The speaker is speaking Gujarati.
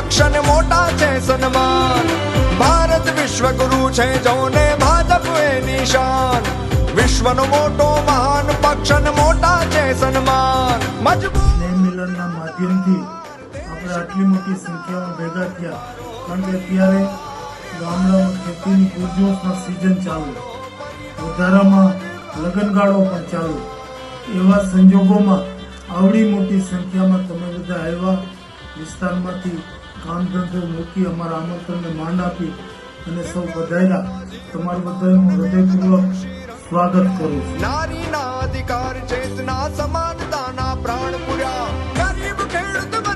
પક્ષને મોટા છે સન્માન. ભારત વિશ્વગુરુ છે જોને ભાજપ એ નિશાન. વિશ્વનો મોટો મહાન પક્ષને મોટા છે સન્માન. મજબૂત મિલનના માધ્યમથી આપણે આટલી મોટી સંખ્યામાં ભેગા થયા, કારણ કે અત્યારે ગામડામાં ખેતીની પૂરજોશમાં સિઝન ચાલુ, વધારામાં લગનગાળો પણ ચાલુ. એવા સંજોગોમાં આવડી મોટી સંખ્યામાં તમે બધા આવ્યા, વિસ્તારમાંથી કામ ધંધો મૂકી અમારા આમંત્રણને માન આપી અને સૌ બધાયરા. તમારું બધાનું હૃદયપૂર્વક સ્વાગત કરું છું. નારીના અધિકાર ચેતના સમાનતાના પ્રાણ પૂર્યા. ગરીબ ખેડૂત